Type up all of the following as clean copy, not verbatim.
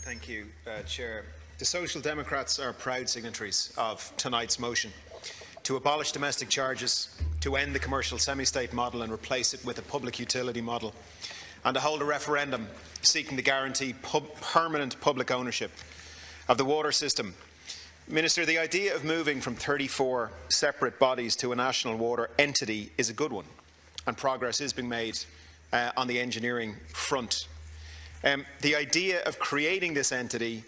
Thank you, Chair. The Social Democrats are proud signatories of tonight's motion to abolish domestic charges, to end the commercial semi-state model and replace it with a public utility model, and to hold a referendum seeking to guarantee permanent public ownership of the water system. Minister, the idea of moving from 34 separate bodies to a national water entity is a good one, and progress is being made on the engineering front. The idea of creating this entity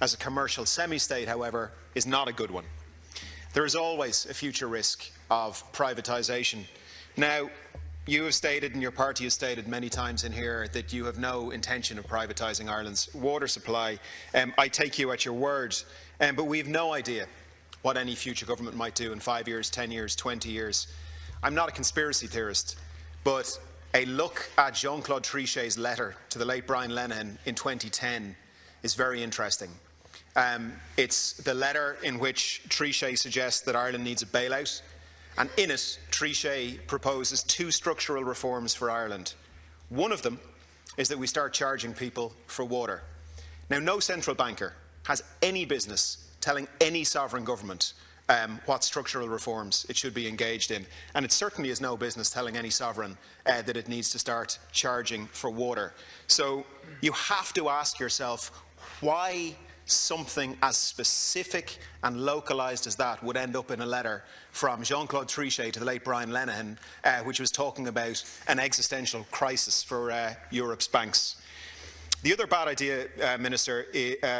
as a commercial semi-state, however, is not a good one. There is always a future risk of privatisation. Now, you have stated, and your party has stated many times in here, that you have no intention of privatising Ireland's water supply. I take you at your word, but we have no idea what any future government might do in 5 years, 10 years, 20 years. I'm not a conspiracy theorist, but a look at Jean-Claude Trichet's letter to the late Brian Lenihan in 2010 is very interesting. It's the letter in which Trichet suggests that Ireland needs a bailout, and in it, Trichet proposes 2 structural reforms for Ireland. One of them is that we start charging people for water. Now, no central banker has any business telling any sovereign government what structural reforms it should be engaged in, and it certainly is no business telling any sovereign that it needs to start charging for water. So you have to ask yourself why something as specific and localised as that would end up in a letter from Jean-Claude Trichet to the late Brian Lenihan, which was talking about an existential crisis for Europe's banks. The other bad idea, Minister,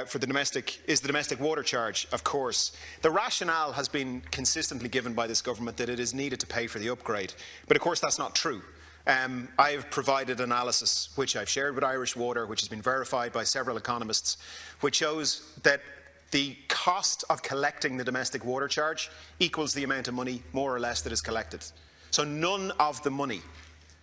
for the domestic water charge, of course. The rationale has been consistently given by this government that it is needed to pay for the upgrade. But of course that's not true. I have provided analysis, which I've shared with Irish Water, which has been verified by several economists, which shows that the cost of collecting the domestic water charge equals the amount of money, more or less, that is collected. So none of the money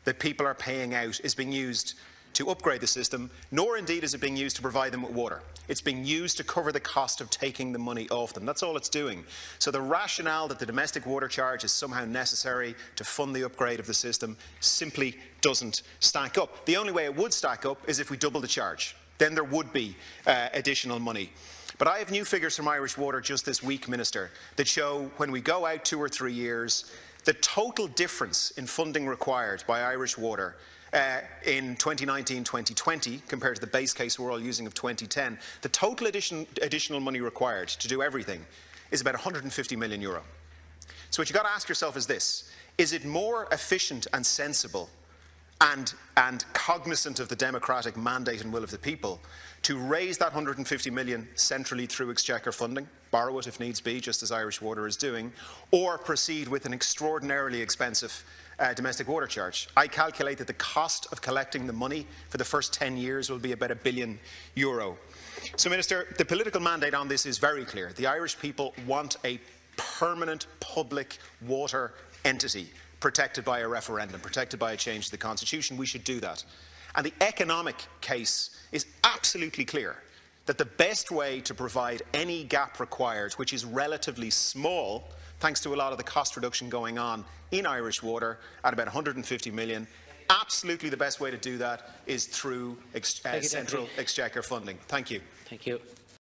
that people are paying out is being used to upgrade the system, nor indeed is it being used to provide them with water. It's being used to cover the cost of taking the money off them. That's all it's doing. So the rationale that the domestic water charge is somehow necessary to fund the upgrade of the system simply doesn't stack up. The only way it would stack up is if we double the charge. Then there would be additional money. But I have new figures from Irish Water just this week, Minister, that show when we go out 2 or 3 years, the total difference in funding required by Irish Water in 2019-2020 compared to the base case we're all using of 2010, the total additional money required to do everything is about €150 million. So what you've got to ask yourself is this: is it more efficient and sensible and cognizant of the democratic mandate and will of the people to raise that €150 million centrally through Exchequer funding, borrow it if needs be, just as Irish Water is doing, or proceed with an extraordinarily expensive domestic water charge? I calculate that the cost of collecting the money for the first 10 years will be about €1 billion. So, Minister, the political mandate on this is very clear. The Irish people want a permanent public water entity protected by a referendum, protected by a change to the Constitution. We should do that. And the economic case is absolutely clear that the best way to provide any gap required, which is relatively small, thanks to a lot of the cost reduction going on in Irish Water at about €150 million, absolutely the best way to do that is through central Exchequer funding. Thank you. Thank you.